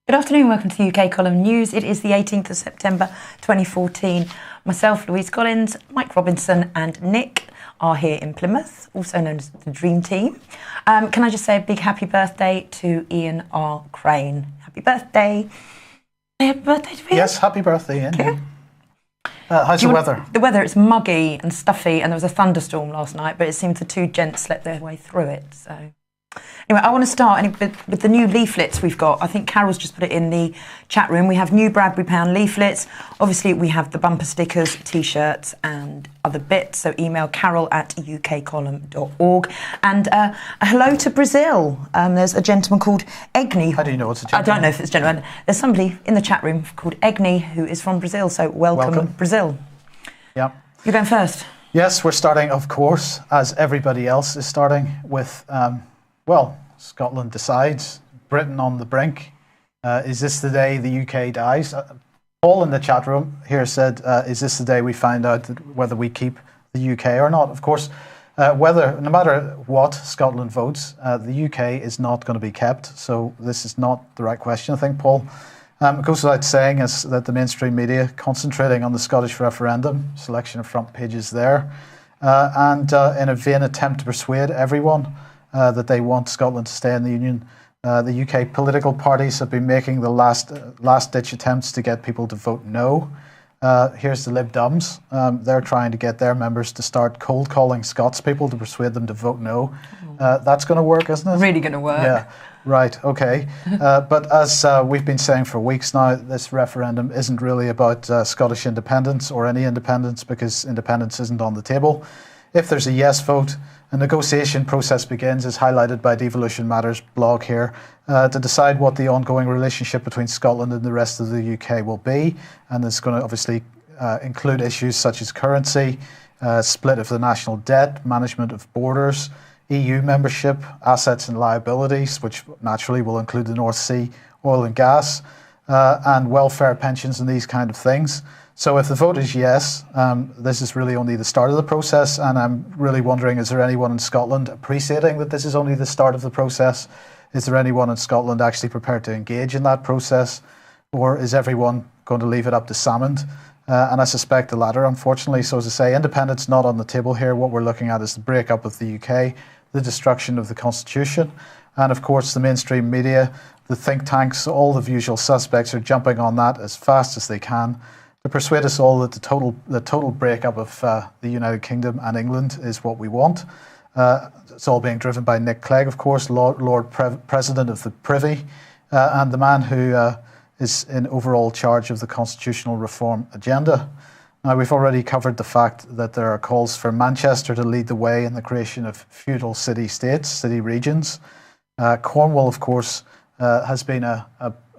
Good afternoon, welcome to the UK Column News. It is the 18th of September 2014. Myself, Louise Collins, Mike Robinson and Nick are here in Plymouth, also known as the Dream Team. Can I just say a big happy birthday to Ian R. Crane. Happy birthday. Happy birthday to Ian. Yes, happy birthday, Ian. Okay. How's the weather? The weather, it's muggy and stuffy, and there was a thunderstorm last night, but it seems the two gents slept their way through it, so... Anyway, I want to start with the new leaflets we've got. I think Carol's just put it in the chat room. We have new Bradbury Pound leaflets. Obviously, we have the bumper stickers, T-shirts and other bits. So email carol@ukcolumn.org. And a hello to Brazil. There's a gentleman called Egni. How do you know it's a gentleman? I don't know if it's a gentleman. There's somebody in the chat room called Egni who is from Brazil. So welcome. Brazil. Yeah. You're going first. Yes, we're starting, of course, as everybody else is starting with... Well, Scotland decides, Britain on the brink. Is this the day the UK dies? Paul in the chat room here said, is this the day we find out whether we keep the UK or not? Of course, no matter what Scotland votes, the UK is not going to be kept. So this is not the right question, I think, Paul. It goes without saying is that the mainstream media concentrating on the Scottish referendum, selection of front pages there, and in a vain attempt to persuade everyone that they want Scotland to stay in the Union. The UK political parties have been making the last-ditch attempts to get people to vote no. Here's the Lib Dums. They're trying to get their members to start cold-calling Scots people to persuade them to vote no. That's going to work, isn't it? Really going to work. Yeah, right, okay. But as we've been saying for weeks now, this referendum isn't really about Scottish independence or any independence because independence isn't on the table. If there's a yes vote, a negotiation process begins, as highlighted by Devolution Matters blog here, to decide what the ongoing relationship between Scotland and the rest of the UK will be. And it's going to obviously include issues such as currency, split of the national debt, management of borders, EU membership, assets and liabilities, which naturally will include the North Sea, oil and gas, and welfare pensions and these kind of things. So if the vote is yes, this is really only the start of the process, and I'm really wondering, is there anyone in Scotland appreciating that this is only the start of the process? Is there anyone in Scotland actually prepared to engage in that process? Or is everyone going to leave it up to Salmond? And I suspect the latter, unfortunately. So as I say, independence not on the table here. What we're looking at is the breakup of the UK, the destruction of the Constitution, and of course the mainstream media, the think tanks, all the usual suspects are jumping on that as fast as they can to persuade us all that the total breakup of the United Kingdom and England is what we want. It's all being driven by Nick Clegg, of course, Lord President of the Privy, and the man who is in overall charge of the constitutional reform agenda. Now, we've already covered the fact that there are calls for Manchester to lead the way in the creation of feudal city-states, city regions. Cornwall, of course, has been a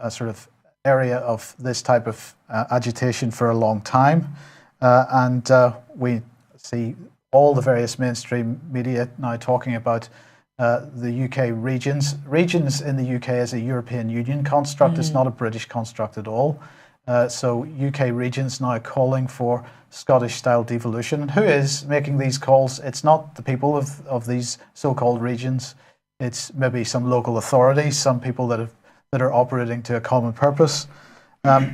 sort of area of this type of agitation for a long time, and we see all the various mainstream media now talking about the UK regions. Regions in the UK is a European Union construct. It's not a British construct at all. So UK regions now calling for Scottish-style devolution. And who is making these calls? It's not the people of these so-called regions. It's maybe some local authorities, some people that are operating to a common purpose. Now,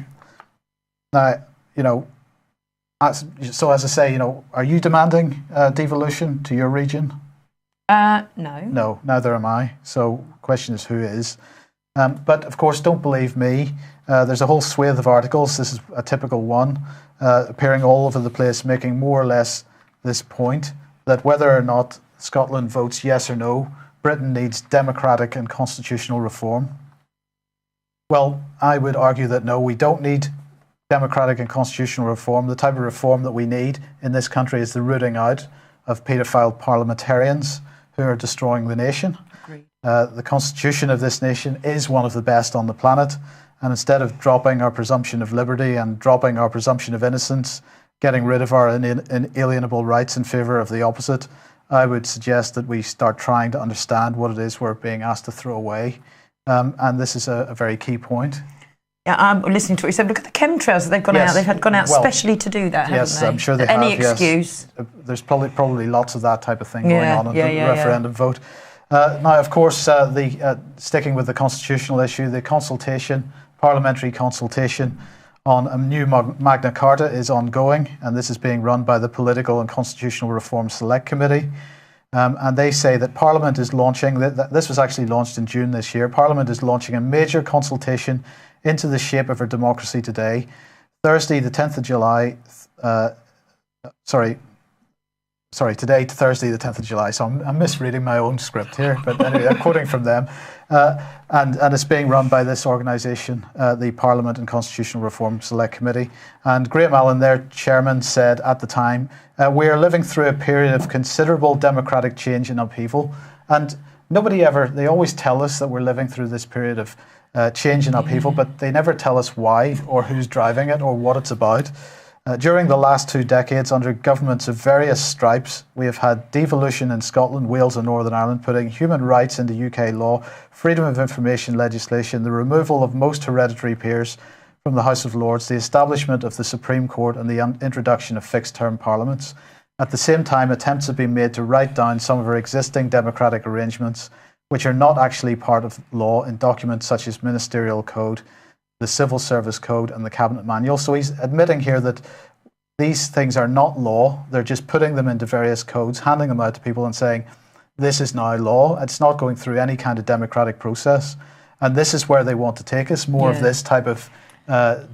so as I say, are you demanding devolution to your region? No. No, neither am I. So the question is, who is? But of course, don't believe me. There's a whole swathe of articles. This is a typical one, appearing all over the place, making more or less this point, that whether or not Scotland votes yes or no, Britain needs democratic and constitutional reform. Well, I would argue that no, we don't need democratic and constitutional reform. The type of reform that we need in this country is the rooting out of paedophile parliamentarians who are destroying the nation. The constitution of this nation is one of the best on the planet, and instead of dropping our presumption of liberty and dropping our presumption of innocence, getting rid of our inalienable rights in favour of the opposite, I would suggest that we start trying to understand what it is we're being asked to throw away. And this is a very key point. Yeah, I'm listening to what you said. Look at the chemtrails that they've gone out. They've gone out specially to do that, haven't they? I'm sure they Any have. excuse. Yes. There's probably lots of that type of thing going on in the referendum vote. Now, of course, sticking with the constitutional issue, the parliamentary consultation on a new Magna Carta is ongoing, and this is being run by the Political and Constitutional Reform Select Committee. And they say that Parliament is launching, this was actually launched in June this year, Parliament is launching a major consultation into the shape of our democracy today. Thursday, the 10th of July, today to Thursday, the 10th of July. So I'm misreading my own script here, but anyway, I'm quoting from them. And it's being run by this organisation, the Parliament and Constitutional Reform Select Committee. And Graham Allen, their chairman, said at the time, we are living through a period of considerable democratic change and upheaval. And they always tell us that we're living through this period of change and upheaval, but they never tell us why or who's driving it or what it's about. During the last 2 decades, under governments of various stripes, we have had devolution in Scotland, Wales and Northern Ireland, putting human rights into UK law, freedom of information legislation, the removal of most hereditary peers from the House of Lords, the establishment of the Supreme Court and the introduction of fixed-term parliaments. At the same time, attempts have been made to write down some of our existing democratic arrangements, which are not actually part of law, in documents such as Ministerial Code, the Civil Service Code and the Cabinet Manual. So he's admitting here that these things are not law. They're just putting them into various codes, handing them out to people and saying, this is now law. It's not going through any kind of democratic process. And this is where they want to take us, more of this type of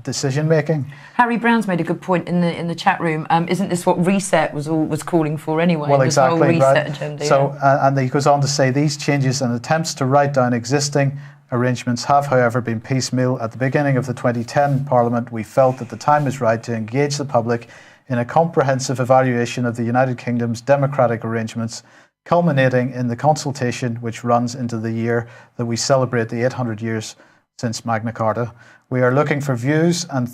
decision making. Harry Brown's made a good point in the chat room. Isn't this what Reset was calling for anyway? Well, exactly. This whole Reset right. agenda. So, and he goes on to say, these changes and attempts to write down existing arrangements have, however, been piecemeal. At the beginning of the 2010 Parliament, we felt that the time is right to engage the public in a comprehensive evaluation of the United Kingdom's democratic arrangements, culminating in the consultation which runs into the year that we celebrate the 800 years since Magna Carta. We are looking for views and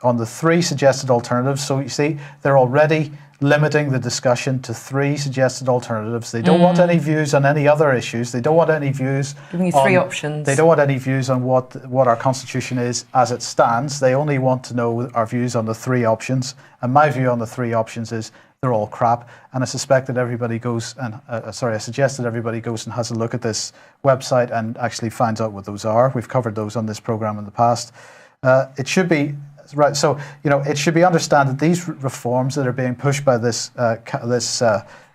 on the 3 suggested alternatives. So you see, they're already limiting the discussion to 3 suggested alternatives. They don't want any views on any other issues. They don't want any views. Giving you 3 options. They don't want any views on what our constitution is as it stands. They only want to know our views on the 3 options. And my view on the 3 options is they're all crap. And I suspect that everybody goes and I suggest that everybody goes and has a look at this website and actually finds out what those are. We've covered those on this program in the past. It should be. Right, so it should be understood that these reforms that are being pushed by this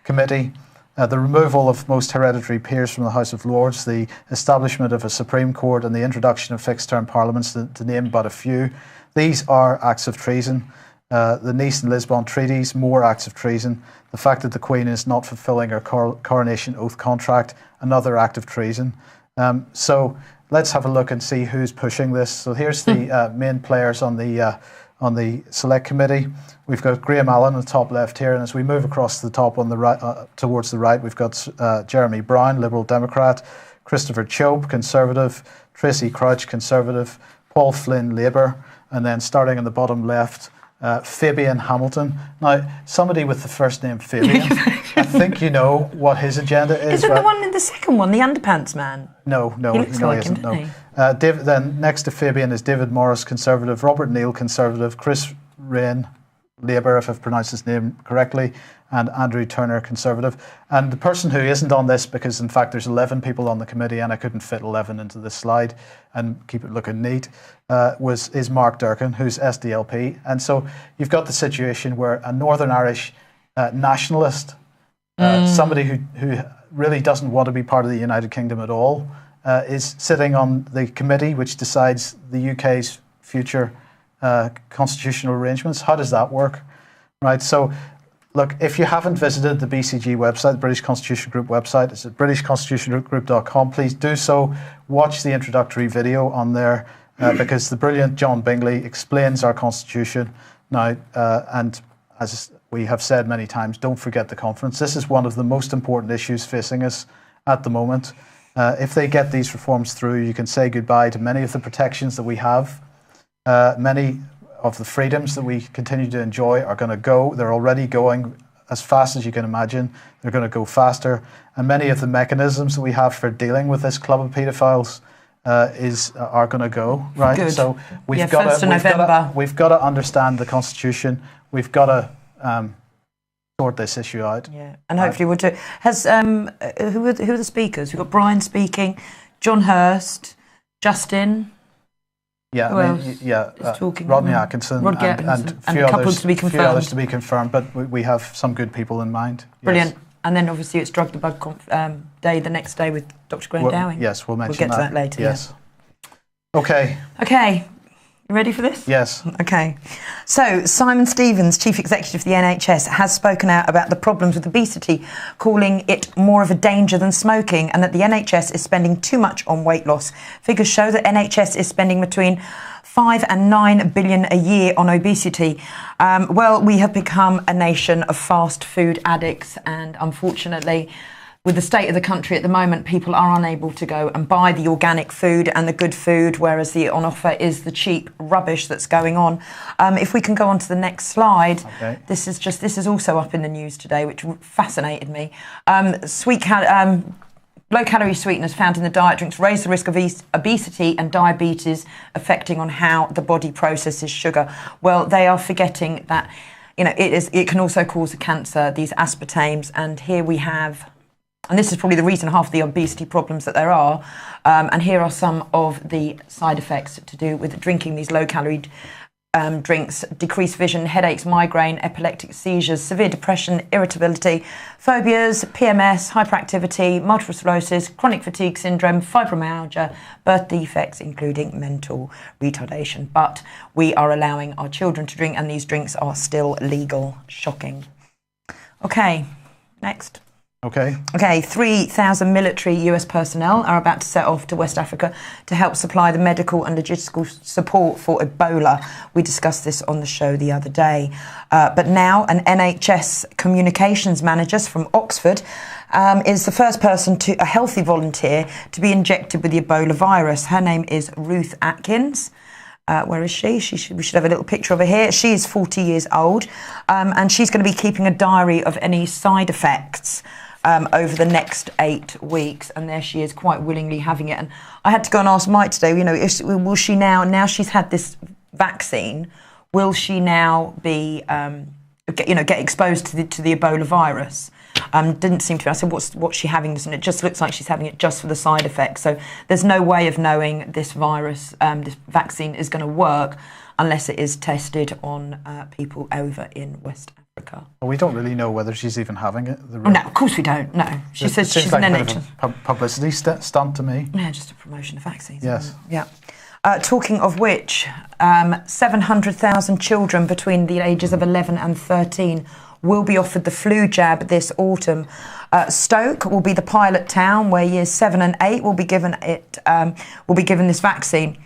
committee, the removal of most hereditary peers from the House of Lords, the establishment of a Supreme Court, and the introduction of fixed-term parliaments, to name but a few, these are acts of treason. The Nice and Lisbon treaties, more acts of treason. The fact that the Queen is not fulfilling her coronation oath contract, another act of treason. So let's have a look and see who's pushing this. So here's the main players on the Select Committee. We've got Graham Allen on the top left here, and as we move across the top on the right, towards the right, we've got Jeremy Brown, Liberal Democrat, Christopher Chope, Conservative, Tracy Crouch, Conservative, Paul Flynn, Labour, and then starting on the bottom left, Fabian Hamilton. Now, somebody with the first name Fabian, I think you know what his agenda is. Isn't the one in the second one, the underpants man? No, he looks like him, doesn't he? Then next to Fabian is David Morris, Conservative, Robert Neal, Conservative, Chris Ryan, Labour, if I've pronounced his name correctly, and Andrew Turner, Conservative. And the person who isn't on this, because in fact there's 11 people on the committee and I couldn't fit 11 into this slide and keep it looking neat, is Mark Durkan, who's SDLP. And so you've got the situation where a Northern Irish nationalist, somebody who really doesn't want to be part of the United Kingdom at all, is sitting on the committee which decides the UK's future constitutional arrangements. How does that work? Right, so look, if you haven't visited the BCG website, the British Constitution Group website, it's at britishconstitutiongroup.com. Please do so. Watch the introductory video on there because the brilliant John Bingley explains our constitution now. And as we have said many times, don't forget the conference. This is one of the most important issues facing us at the moment. If they get these reforms through, you can say goodbye to many of the protections that we have. Many of the freedoms that we continue to enjoy are going to go. They're already going as fast as you can imagine. They're going to go faster. And many of the mechanisms that we have for dealing with this club of paedophiles are going to go. Right. Good. So we've got to understand the Constitution. We've got to sort this issue out. Yeah, and hopefully we'll do. Has who are the speakers? We've got Brian speaking, John Hurst, Justin. Yeah, talking. Rodney Atkinson, Rod and and a couple to be confirmed. Few others to be confirmed, but we have some good people in mind. Brilliant. Yes. And then obviously it's Drug the Bug Day the next day with Dr. Graham Dowing. Yes, we'll mention that. We'll get to that later. Yes. Yeah. Okay. You ready for this? Yes. Okay. So, Simon Stevens, Chief Executive of the NHS, has spoken out about the problems with obesity, calling it more of a danger than smoking, and that the NHS is spending too much on weight loss. Figures show that NHS is spending between 5 and 9 billion a year on obesity. Well, we have become a nation of fast food addicts, and unfortunately, with the state of the country at the moment, people are unable to go and buy the organic food and the good food, whereas the on offer is the cheap rubbish that's going on. If we can go on to the next slide, okay. This is also up in the news today, which fascinated me. Low-calorie sweeteners found in the diet drinks raise the risk of obesity and diabetes, affecting on how the body processes sugar. Well, they are forgetting that, it can also cause cancer, these aspartames, and here we have. And this is probably the reason half the obesity problems that there are. And here are some of the side effects to do with drinking these low-calorie drinks: decreased vision, headaches, migraine, epileptic seizures, severe depression, irritability, phobias, PMS, hyperactivity, multiple sclerosis, chronic fatigue syndrome, fibromyalgia, birth defects, including mental retardation. But we are allowing our children to drink, and these drinks are still legal. Shocking. Okay, next. Okay, 3,000 military US personnel are about to set off to West Africa to help supply the medical and logistical support for Ebola. We discussed this on the show the other day. But now an NHS communications manager from Oxford is the first person a healthy volunteer to be injected with the Ebola virus. Her name is Ruth Atkins. Where is she? We should have a little picture of her here. She is 40 years old, and she's going to be keeping a diary of any side effects over the next 8 weeks, and there she is, quite willingly having it. And I had to go and ask Mike today, will she now she's had this vaccine, will she now be, get exposed to the Ebola virus? Didn't seem to. I said, what's she having this? And it just looks like she's having it just for the side effects. So there's no way of knowing this virus, this vaccine is going to work unless it is tested on people over in West Africa. Well, we don't really know whether she's even having it. No, of course we don't. No, she says she's an NHS publicity stunt to me. Yeah, just a promotion of vaccines. Yes. Yeah. Talking of which, 700,000 children between the ages of 11 and 13 will be offered the flu jab this autumn. Stoke will be the pilot town where years 7 and 8 will be given this vaccine.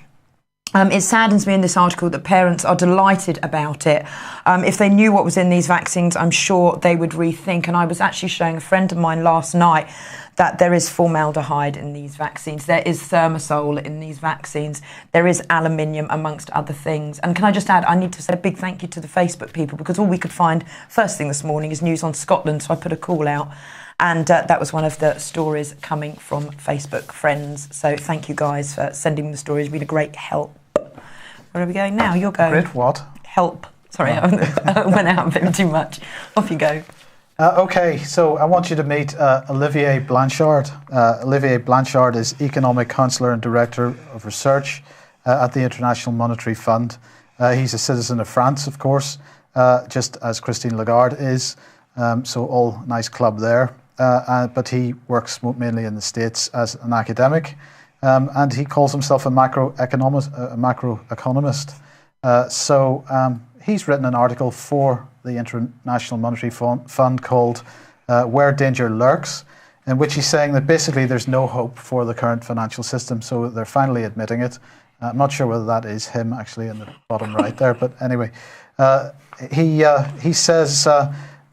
It saddens me in this article that parents are delighted about it. If they knew what was in these vaccines, I'm sure they would rethink. And I was actually showing a friend of mine last night that there is formaldehyde in these vaccines. There is thimerosal in these vaccines. There is aluminium, amongst other things. And can I just add, I need to say a big thank you to the Facebook people, because all we could find first thing this morning is news on Scotland. So I put a call out, and that was one of the stories coming from Facebook friends. So thank you guys for sending the stories. It's been a great help. Where are we going now? You're going. Great what? Help. Sorry, I went out a bit too much. Off you go. Okay, so I want you to meet Olivier Blanchard. Olivier Blanchard is Economic Counsellor and Director of Research at the International Monetary Fund. He's a citizen of France, of course, just as Christine Lagarde is, so all nice club there. But he works mainly in the States as an academic, and he calls himself a macroeconomist. So he's written an article for the International Monetary Fund called Where Danger Lurks, in which he's saying that basically there's no hope for the current financial system. So they're finally admitting it. I'm not sure whether that is him actually in the bottom right there, but anyway, he says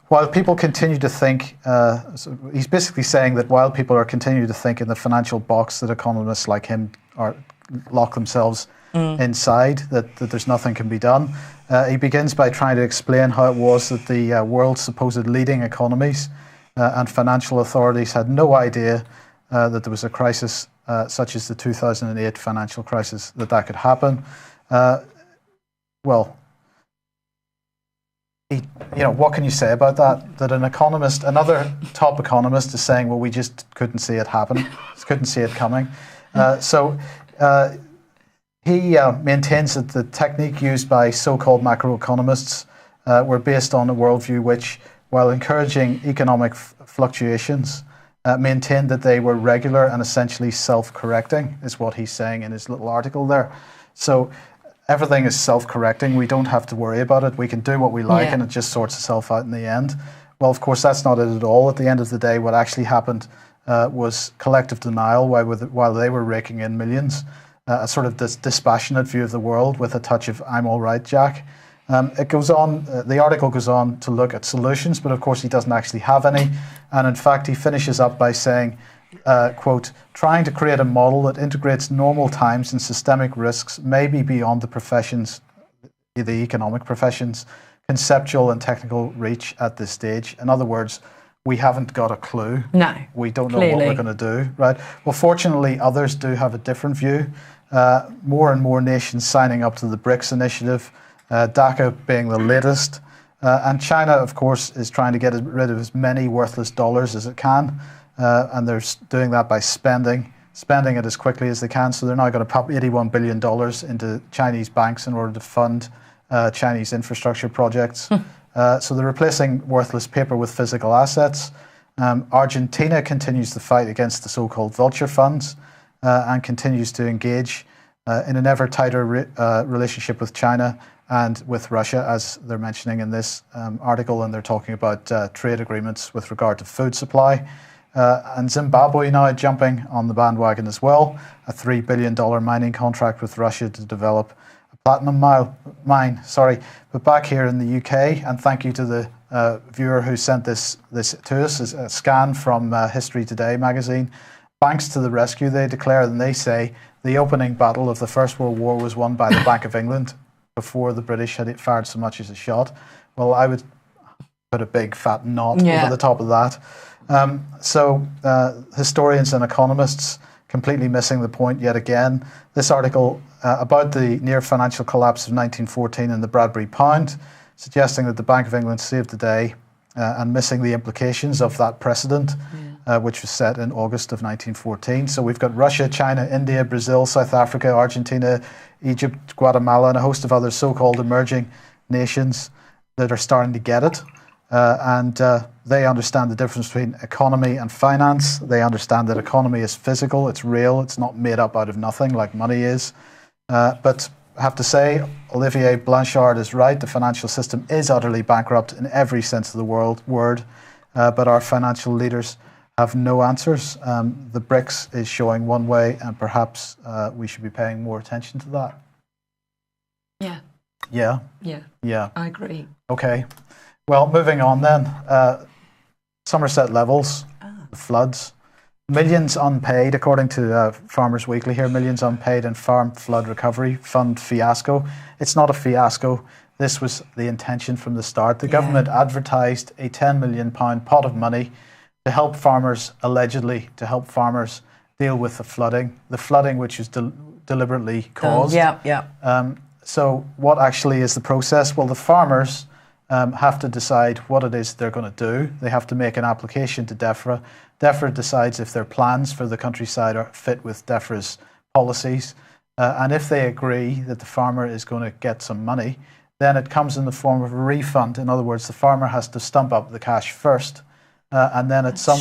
while people continue to think, so he's basically saying that while people are continuing to think in the financial box that economists like him lock themselves inside, that there's nothing can be done. He begins by trying to explain how it was that the world's supposed leading economies and financial authorities had no idea that there was a crisis such as the 2008 financial crisis, that could happen. He's basically saying that while people are continuing to think in the financial box that economists like him lock themselves inside, that there's nothing can be done. He begins by trying to explain how it was that the world's supposed leading economies and financial authorities had no idea that there was a crisis such as the 2008 financial crisis that could happen. what can you say about that? That an economist, another top economist, is saying, well, we just couldn't see it happen, couldn't see it coming. He maintains that the technique used by so-called macroeconomists were based on a worldview which, while encouraging economic fluctuations, maintained that they were regular and essentially self-correcting, is what he's saying in his little article there. So everything is self-correcting. We don't have to worry about it. We can do what we like and it just sorts itself out in the end. Well, of course, that's not it at all. At the end of the day, what actually happened was collective denial while they were raking in millions, a sort of dispassionate view of the world with a touch of "I'm all right, Jack." It goes on. The article goes on to look at solutions, but of course he doesn't actually have any. And in fact, he finishes up by saying, quote, "Trying to create a model that integrates normal times and systemic risks may be beyond the professions, the economic professions, conceptual and technical reach at this stage." In other words, we haven't got a clue. No. We don't know what we're going to do, right? Well, fortunately, others do have a different view. More and more nations signing up to the BRICS initiative, DACA being the latest. And China, of course, is trying to get rid of as many worthless dollars as it can. And they're doing that by spending it as quickly as they can. So they're now going to pump $81 billion into Chinese banks in order to fund Chinese infrastructure projects. So they're replacing worthless paper with physical assets. Argentina continues the fight against the so-called vulture funds and continues to engage in an ever tighter relationship with China and with Russia, as they're mentioning in this article, and they're talking about trade agreements with regard to food supply. And Zimbabwe now jumping on the bandwagon as well, a $3 billion mining contract with Russia to develop a platinum mine. But back here in the UK, and thank you to the viewer who sent this to us, is a scan from History Today magazine. Banks to the rescue, they declare, and they say the opening battle of the First World War was won by the Bank of England before the British had fired so much as a shot. Well, I would put a big fat knot over the top of that. So historians and economists completely missing the point yet again. This article about the near financial collapse of 1914 in the Bradbury pound, suggesting that the Bank of England saved the day and missing the implications of that precedent, which was set in August of 1914. So we've got Russia, China, India, Brazil, South Africa, Argentina, Egypt, Guatemala, and a host of other so-called emerging nations that are starting to get it. And they understand the difference between economy and finance. They understand that economy is physical, it's real, it's not made up out of nothing like money is. But I have to say, Olivier Blanchard is right. The financial system is utterly bankrupt in every sense of the word. But our financial leaders have no answers. The BRICS is showing one way, and perhaps we should be paying more attention to that. Yeah, I agree. Okay. Well, moving on then. Somerset Levels, the floods. Millions unpaid, according to Farmers Weekly here, millions unpaid in Farm Flood Recovery Fund fiasco. It's not a fiasco. This was the intention from the start. The government advertised a £10 million pot of money to help farmers, allegedly, to help farmers deal with the flooding which was deliberately caused. So what actually is the process? Well, the farmers have to decide what it is they're going to do. They have to make an application to DEFRA. DEFRA decides if their plans for the countryside are fit with DEFRA's policies. And if they agree that the farmer is going to get some money, then it comes in the form of a refund. In other words, the farmer has to stump up the cash first. And then at some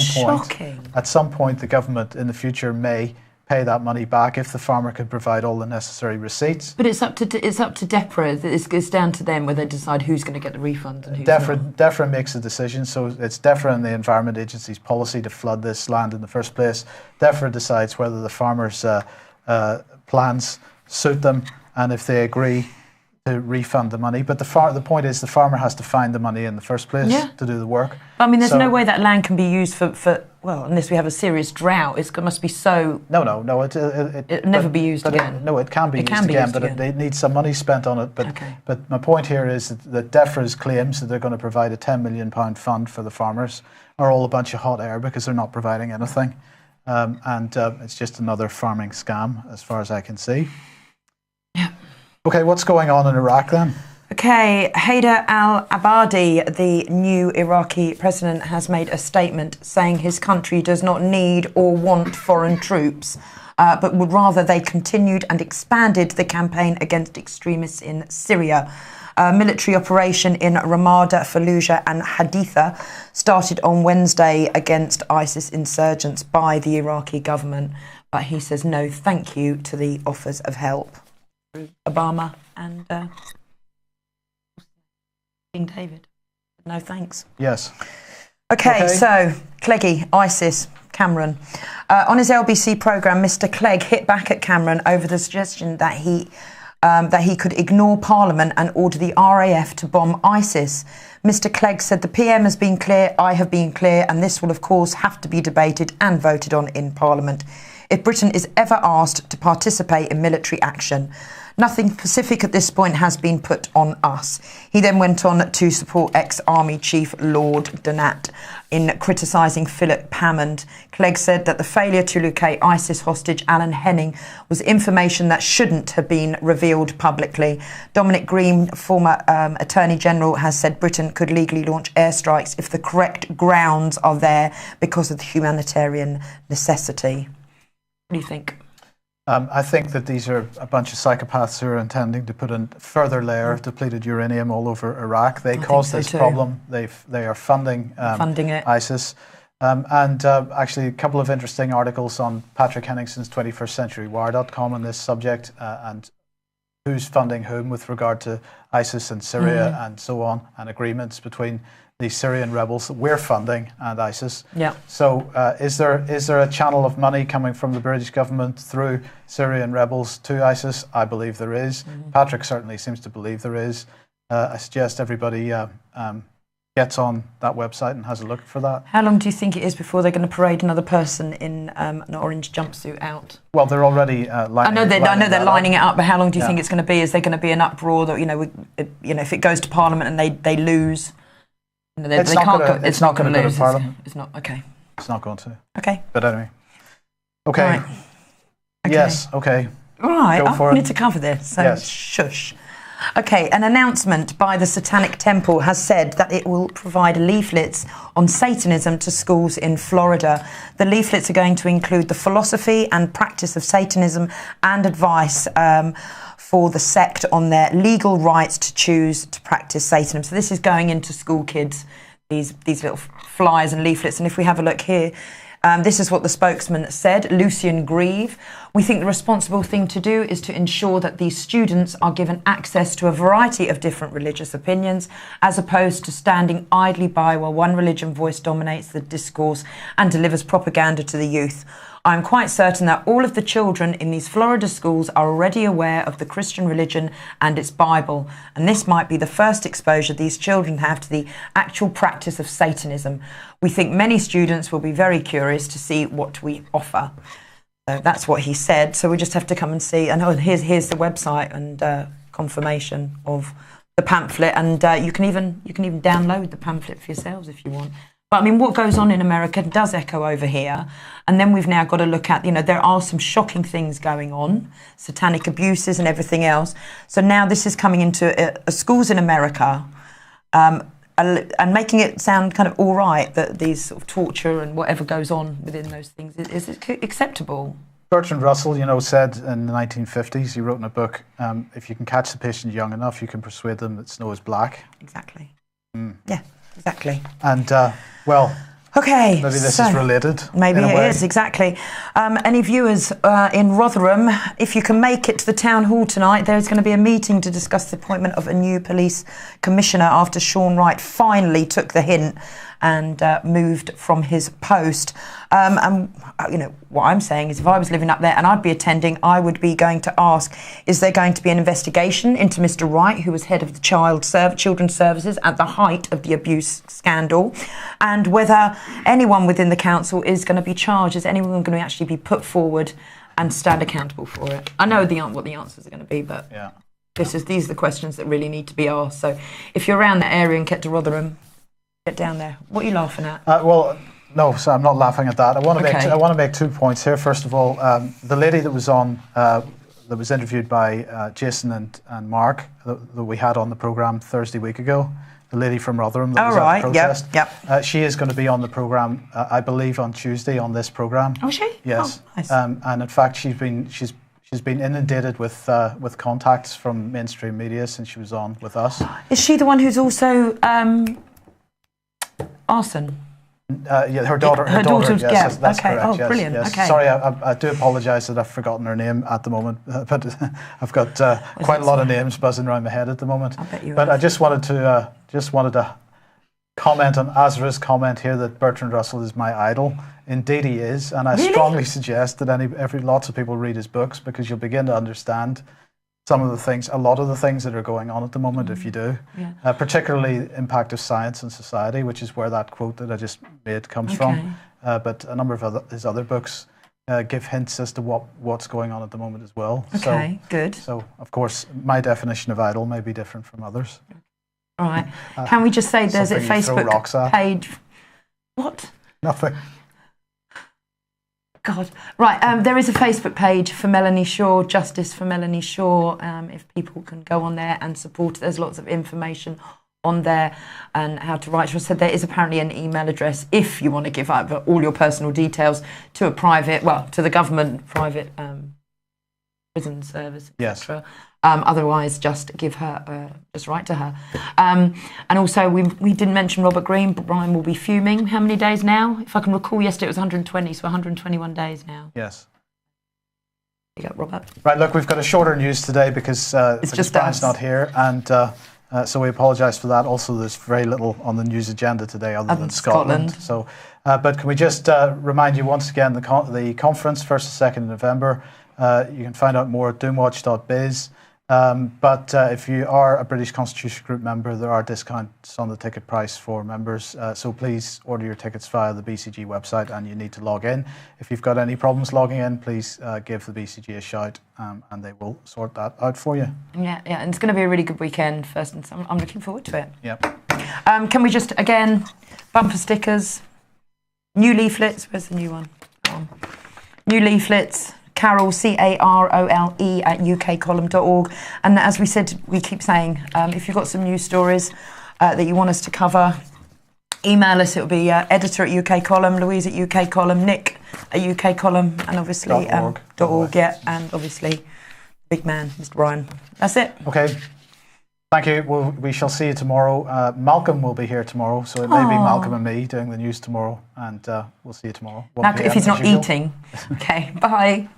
point, the government in the future may pay that money back if the farmer could provide all the necessary receipts. But it's up to DEFRA. It's down to them where they decide who's going to get the refund and who's not. DEFRA makes a decision, so it's DEFRA and the Environment Agency's policy to flood this land in the first place. DEFRA decides whether the farmers' plans suit them, and if they agree, to refund the money. But the point is the farmer has to find the money in the first place to do the work. I mean, there's no way that land can be used for unless we have a serious drought. It must be so... No. It'll never be used again. No, it can be used again, but it needs some money spent on it. But my point here is that DEFRA's claims that they're going to provide a £10 million fund for the farmers are all a bunch of hot air because they're not providing anything. And it's just another farming scam as far as I can see. Yeah. Okay, what's going on in Iraq then? Okay, Haider al-Abadi, the new Iraqi president, has made a statement saying his country does not need or want foreign troops, but would rather they continued and expanded the campaign against extremists in Syria. A military operation in Ramada, Fallujah and Haditha started on Wednesday against ISIS insurgents by the Iraqi government, but he says no thank you to the offers of help. Obama and King David. No thanks. Yes. Okay, so Cleggy, ISIS, Cameron. On his LBC programme, Mr Clegg hit back at Cameron over the suggestion that he could ignore Parliament and order the RAF to bomb ISIS. Mr Clegg said the PM has been clear, I have been clear, and this will of course have to be debated and voted on in Parliament if Britain is ever asked to participate in military action. Nothing specific at this point has been put on us. He then went on to support ex-Army Chief Lord Donat in criticising Philip Hammond. Clegg said that the failure to locate ISIS hostage Alan Henning was information that shouldn't have been revealed publicly. Dominic Green, former Attorney General, has said Britain could legally launch airstrikes if the correct grounds are there because of the humanitarian necessity. What do you think? I think that these are a bunch of psychopaths who are intending to put a further layer of depleted uranium all over Iraq. They caused this problem. They are funding it. ISIS. Actually, a couple of interesting articles on Patrick Henningson's 21stCenturyWire.com on this subject and who's funding whom with regard to ISIS and Syria and so on, and agreements between the Syrian rebels that we're funding and ISIS. Yeah. So is there a channel of money coming from the British government through Syrian rebels to ISIS? I believe there is. Patrick certainly seems to believe there is. I suggest everybody gets on that website and has a look for that. How long do you think it is before they're going to parade another person in an orange jumpsuit out? Well, they're already lining. I know they're lining it up, but how long do you think it's going to be? Is there going to be an uproar that if it goes to Parliament and they lose? It's not going to lose. It's not okay. It's not going to. Okay. But anyway. Okay. Right. Okay. Yes. Okay. All right. Go for I it. need to cover this. So yes. Shush. Okay. An announcement by the Satanic Temple has said that it will provide leaflets on Satanism to schools in Florida. The leaflets are going to include the philosophy and practice of Satanism and advice for the sect on their legal rights to choose to practice Satanism. So this is going into school kids, these little flyers and leaflets. And if we have a look here, this is what the spokesman said, Lucian Grieve. We think the responsible thing to do is to ensure that these students are given access to a variety of different religious opinions, as opposed to standing idly by while one religion voice dominates the discourse and delivers propaganda to the youth. I'm quite certain that all of the children in these Florida schools are already aware of the Christian religion and its Bible, and this might be the first exposure these children have to the actual practice of Satanism. We think many students will be very curious to see what we offer. So that's what he said. So we just have to come and see. And here's the website and confirmation of the pamphlet, and you can even download the pamphlet for yourselves if you want. But I mean, what goes on in America does echo over here. And then we've now got to look at, there are some shocking things going on, satanic abuses and everything else. So now this is coming into schools in America and making it sound kind of all right that these sort of torture and whatever goes on within those things is acceptable. Bertrand Russell, said in the 1950s, he wrote in a book, if you can catch the patient young enough, you can persuade them that snow is black. Exactly. Yeah, exactly. And, well, okay, maybe this is related. Maybe it is, exactly. Any viewers in Rotherham, if you can make it to the town hall tonight, there's going to be a meeting to discuss the appointment of a new police commissioner after Sean Wright finally took the hint and moved from his post. And what I'm saying is, if I was living up there and I'd be attending, I would be going to ask, is there going to be an investigation into Mr. Wright, who was head of the Children's Services at the height of the abuse scandal, and whether anyone within the council is going to be charged, is anyone going to actually be put forward and stand accountable for it? I know what the answers are going to be, but yeah. These are the questions that really need to be asked. So if you're around that area and get to Rotherham, get down there. What are you laughing at? No, so I'm not laughing at that. I want to make 2 points here. First of all, the lady that was on the that was interviewed by Jason and Mark that we had on the programme Thursday week ago. The lady from Rotherham that was at the protest. Yep. She is going to be on the programme, I believe, on Tuesday on this programme. Oh, is she? Yes. Oh, nice. And in fact, she's been inundated with contacts from mainstream media since she was on with us. Is she the one who's also arson? Yeah, her daughter. Yes, yeah. that's okay. correct. Oh, yes, brilliant. yes. Okay. Sorry, I do apologise that I've forgotten her name at the moment, but I've got quite a lot of names buzzing around my head at the moment. I bet you But have. I just wanted to comment on Azra's comment here that Bertrand Russell is my idol. Indeed, he is, and I Really? strongly suggest that lots of people read his books, because you'll begin to understand a lot of the things that are going on at the moment if you do. Yeah. Particularly the impact of science and society, which is where that quote that I just made comes from. But a number of his other books give hints as to what's going on at the moment as well. Okay, good. So, of course, my definition of idol may be different from others. All right. Can we just say there's a something you throw rocks Facebook at. page? What? Nothing. God. Right, there is a Facebook page for Melanie Shaw, Justice for Melanie Shaw. If people can go on there and support it, there's lots of information on there and how to write. As I said, there is apparently an email address if you want to give over all your personal details to to the government private prison service, etc. Otherwise, just give her, just write to her. And also, we didn't mention Robert Greene, but Brian will be fuming. How many days now? If I can recall, yesterday it was 120, so 121 days now. Yes. You got Robert. Right, look, we've got a shorter news today because Brian's not here, and so we apologise for that. Also, there's very little on the news agenda today other than Scotland. So, but can we just remind you once again, the conference, 1st and 2nd of November, you can find out more at doomwatch.biz. But if you are a British Constitution Group member, there are discounts on the ticket price for members. So please order your tickets via the BCG website, and you need to log in. If you've got any problems logging in, please give the BCG a shout, and they will sort that out for you. Yeah, and it's going to be a really good weekend. First, and I'm looking forward to it. Yep. Can we just again, bumper stickers, new leaflets? Where's the new one? New leaflets. Carole, CAROLE at ukcolumn.org. And as we said, we keep saying, if you've got some news stories that you want us to cover, email us. It'll be editor at UK Column, Louise at UK Column, Nick at UK Column, and obviously .org, yeah, and obviously big man, Mr. Brian. That's it. Okay. Thank you. We shall see you tomorrow. Malcolm will be here tomorrow, so it may be Malcolm and me doing the news tomorrow, and we'll see you tomorrow. Now, if he's not eating. Okay, bye.